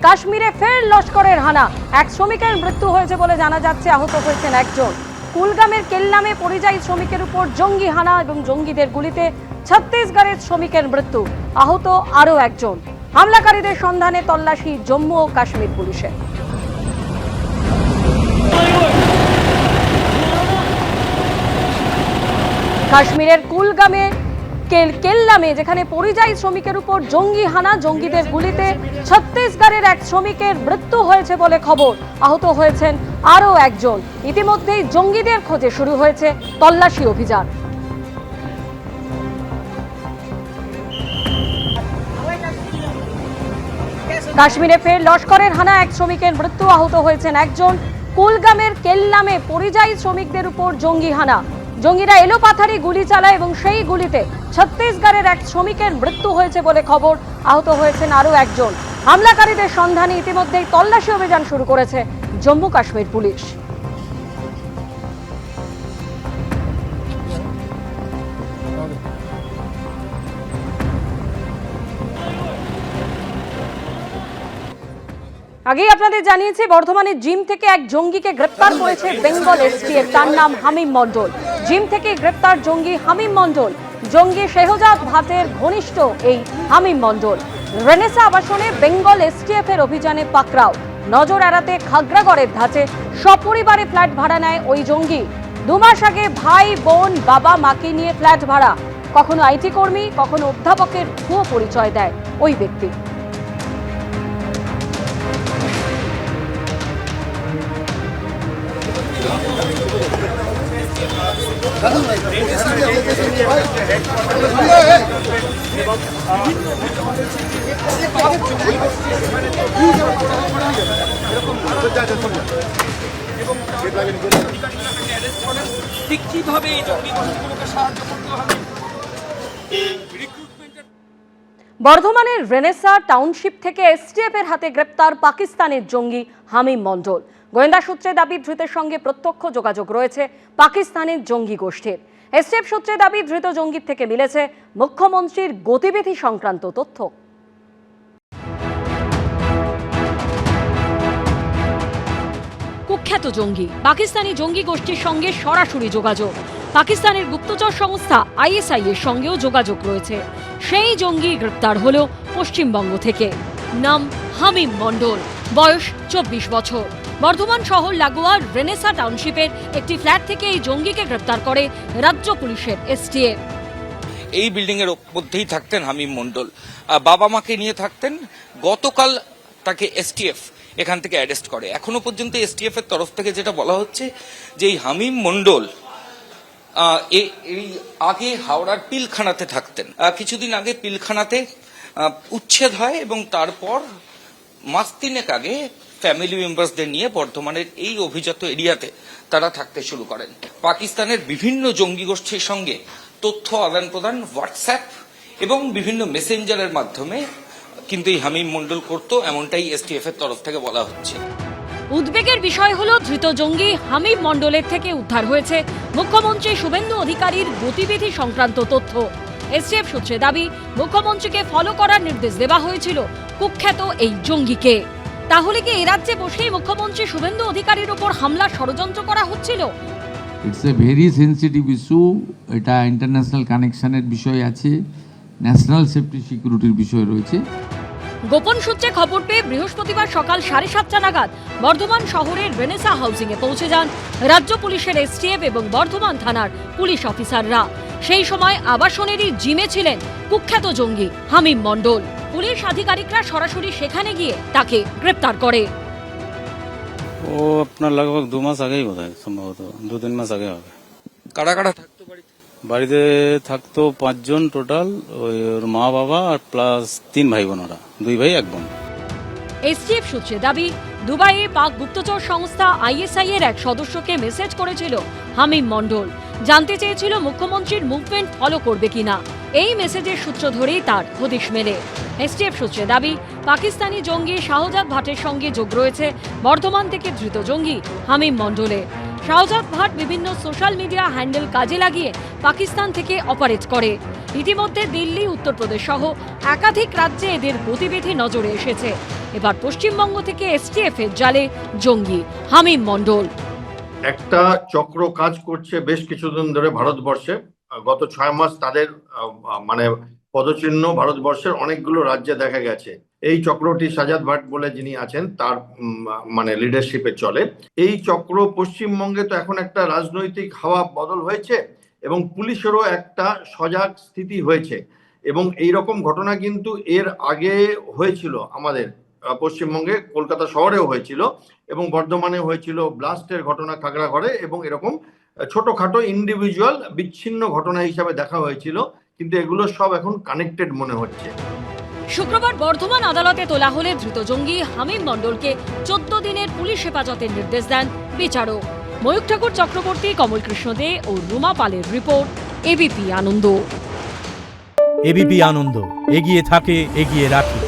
কাশ্মীরে ফের লস্করের হানা, এক শ্রমিকের মৃত্যু হয়েছে বলে জানা যাচ্ছে, আহত হয়েছেন একজন। কুলগামের কেল্লামে পরিযায়ী শ্রমিকের উপর জঙ্গি হানা এবং জঙ্গিদের গুলিতে ছত্তিশগড়ের শ্রমিকের মৃত্যু, আহত আরও একজন। হামলাকারীদের সন্ধানে তল্লাশি জম্মু ও কাশ্মীর পুলিশের। কাশ্মীরের কুলগামে কেল্লামে যেখানে পরিযায়ী শ্রমিকের উপর জঙ্গি হানা, জঙ্গিদের গুলিতে ছত্তিশগড়ের এক শ্রমিকের মৃত্যু হয়েছে বলে খবর, আহত হয়েছেন আরও একজন। ইতিমধ্যেই জঙ্গিদের খোঁজে শুরু হয়েছে তল্লাশি অভিযান। কাশ্মীরে ফের লস্করের হানা, এক শ্রমিকের মৃত্যু, আহত হয়েছেন একজন। কুলগামের কেল্লামে পরিযায়ী শ্রমিকদের উপর জঙ্গি হানা, জঙ্গিরা এলোপাথারি গুলি চালায় এবং সেই গুলিতে ছত্তিশগড়ের এক শ্রমিকের মৃত্যু হয়েছে বলে খবর, আহত হয়েছেন আরও একজন। হামলাকারীদের সন্ধানে ইতিমধ্যেই তল্লাশি অভিযান শুরু করেছে জম্মু কাশ্মীর পুলিশ। আগেই আপনাদের জানিয়েছি, বর্ধমানের জিম থেকে এক জঙ্গিকে গ্রেপ্তার করেছে বেঙ্গল এসটিএফ। তার নাম হামিম মণ্ডল। জিম থেকে গ্রেপ্তার জঙ্গি হামিম মণ্ডল। জঙ্গি শেহজাদ ভাটের ঘনিষ্ঠ এই হামিম মণ্ডল রেনেসা আবাসনে বেঙ্গল এসটিএফ এর অভিযানে পাকড়াও। নজর এড়াতে খাগড়াগড়ের ধাঁচে সপরিবারে ফ্ল্যাট ভাড়া নেয় ওই জঙ্গি। 2 মাস আগে ভাই, বোন, বাবা, মাকে নিয়ে ফ্ল্যাট ভাড়া। কখনো আইটি কর্মী, কখনো অধ্যাপকের ভুয়ো পরিচয় দেয় ওই ব্যক্তি। বর্ধমানের রেনেসা টাউনশিপ থেকে এসটিএফ এর হাতে গ্রেপ্তার পাকিস্তানের জঙ্গি হামিম মণ্ডল। গোয়েন্দা সূত্রে দাবি, ধৃতের সঙ্গে প্রত্যক্ষ যোগাযোগ রয়েছে পাকিস্তানের জঙ্গি গোষ্ঠীর। এসটিএফ সূত্রে দাবি, ধৃত জঙ্গির থেকে মিলেছে মুখ্যমন্ত্রীর গতিবিধি সংক্রান্ত তথ্য। কুখ্যাত জঙ্গি, পাকিস্তানি জঙ্গি গোষ্ঠীর সঙ্গে সরাসরি যোগাযোগ। পাকিস্তানের গুপ্তচর সংস্থা আইএসআই এর সঙ্গেও যোগাযোগ রয়েছে। সেই জঙ্গি গ্রেপ্তার হলো পশ্চিমবঙ্গ থেকে। নাম হামিম মণ্ডল, বয়স 24 বছর। বর্ধমান শহর লাগোয়া রেনেসা টাউনশিপের একটি ফ্ল্যাট থেকে এই জঙ্গিকে গ্রেপ্তার করে রাজ্য পুলিশের এসটিএফ। এই বিল্ডিং এর মধ্যেই থাকতেন হামিম মণ্ডল, বাবা মাকে নিয়ে থাকতেন। গতকাল তাকে এসটিএফ এখান থেকে অ্যারেস্ট করে। এখনো পর্যন্ত এসটিএফ এর তরফ থেকে যেটা বলা হচ্ছে যে এই হামিম মণ্ডল এই আগে হাওড়ার পিলখানাতে থাকতেন। কিছুদিন আগে পিলখানাতে উচ্ছেদ হয় এবং তারপর মাস 3 আগে ফ্যামিলি মেম্বারসদের নিয়ে বর্ধমানের এই অভিজাত এরিয়াতে তারা থাকতে শুরু করেন। পাকিস্তানের বিভিন্ন জঙ্গি গোষ্ঠীর সঙ্গে তথ্য আদান প্রদান হোয়াটসঅ্যাপ এবং বিভিন্ন মেসেঞ্জারের মাধ্যমে কিন্তু এই হামিম মণ্ডল করত, এমনটাই এসটিএফ এর তরফ থেকে বলা হচ্ছে। উদ্বেগের বিষয় হলো, ধৃত জঙ্গি হামিম মণ্ডলের থেকে উদ্ধার হয়েছে মুখ্যমন্ত্রী শুভেন্দু অধিকারীর গতিবিধি সংক্রান্ত তথ্য। এসটিএফ সূত্রে দাবি, মুখ্যমন্ত্রীকে ফলো করার নির্দেশ দেওয়া হয়েছিল কুখ্যাত এই জঙ্গিকে। তাহলে কি এ রাজ্যে বসেই মুখ্যমন্ত্রী শুভেন্দু অধিকারীর উপর হামলার ষড়যন্ত্র করা হচ্ছিল? It's a very sensitive issue. এটা ইন্টারন্যাশনাল কানেকশনের বিষয় আছে, ন্যাশনাল সেফটি সিকিউরিটির বিষয় রয়েছে। গোপন সূত্রে খবর পেয়ে বৃহস্পতিবার সকাল 7:30 নাগাদ বর্ধমান শহরের রেনেসা হাউজিং এ পৌঁছে যান রাজ্য পুলিশের এসটিএফ এবং বর্ধমান থানার পুলিশ অফিসাররা। সেই সময় আবাসনেরই জিমে ছিলেন কুখ্যাত জঙ্গি হামিম মণ্ডল। পুলিশ আধিকারিকরা সরাসরি সেখানে গিয়ে তাকে গ্রেপ্তার করে। ও আপনার लगभग 2 মাস আগেই বোধহয়, সম্ভবত 2-3 মাস আগে হবে। কারা কারা থাকতো বাড়িতে? বাড়িতে থাকতো 5 জন টোটাল, ওর মা বাবা আর প্লাস 3 ভাই বোন, ওরা 2 ভাই 1 বোন। এসটিএফ সূত্রে দাবি, দুবাইয়ে পাক গুপ্তচর সংস্থা আইএসআই এর এক সদস্যকে মেসেজ করেছিল হামিম মণ্ডল। জানতে চেয়েছিল মুখ্যমন্ত্রীর মুভমেন্ট ফলো করবে কিনা। এই মেসেজের সূত্র ধরেই তার হদিশ মেলে। এসটিএফ সূত্রে দাবি, পাকিস্তানি জঙ্গি শাহজাদ ভাটের সঙ্গে যোগ রয়েছে বর্ধমান থেকে ধৃত জঙ্গি হামিম মণ্ডলের। শাহজাদ ভাট বিভিন্ন সোশ্যাল মিডিয়া হ্যান্ডেল কাজে লাগিয়ে পাকিস্তান থেকে অপারেট করে। ইতিমধ্যে দিল্লি, উত্তরপ্রদেশ সহ একাধিক রাজ্যে এদের গতিবিধি নজরে এসেছে। এবার পশ্চিমবঙ্গ থেকে এসটিএফ এর জালে জঙ্গি হামিম মণ্ডল। একটা চক্র কাজ করছে বেশ কিছুদিন ধরে ভারতবর্ষে। গত 6 মাস তাদের মানে পদচিহ্ন ভারতবর্ষের অনেকগুলো রাজ্যে দেখা গেছে। এই চক্রটি সাজাদ ভাট বলে যিনি আছেন তার মানে লিডারশিপে চলে। এই চক্র পশ্চিমবঙ্গে তো এখন একটা রাজনৈতিক হাওয়া বদল হয়েছে এবং পুলিশেরও একটা সজাগ স্থিতি হয়েছে, এবং এই রকম ঘটনা কিন্তু এর আগে হয়েছিল আমাদের পশ্চিমবঙ্গে, কলকাতা শহরেও হয়েছিল এবং বর্ধমানে হয়েছিল ব্লাস্টের ঘটনা খাগড়াঘরে, এবং এরকম ছোটখাটো ইন্ডিভিজুয়াল বিচ্ছিন্ন ঘটনা হিসাবে দেখা হয়েছিল, কিন্তু এগুলো সব এখন কানেক্টেড মনে হচ্ছে। শুক্রবার বর্ধমান আদালতে তোলা হলে ধৃত জঙ্গি হামিম মণ্ডলকে 14 দিনের পুলিশ হেফাজতের নির্দেশ দেন বিচারক। ময়ূক ঠাকুর চক্রবর্তী, কমল কৃষ্ণ দে ও রুমা পালের রিপোর্ট, এবিপি আনন্দ। এবিপি আনন্দ, এগিয়ে থাকে, এগিয়ে রাখে।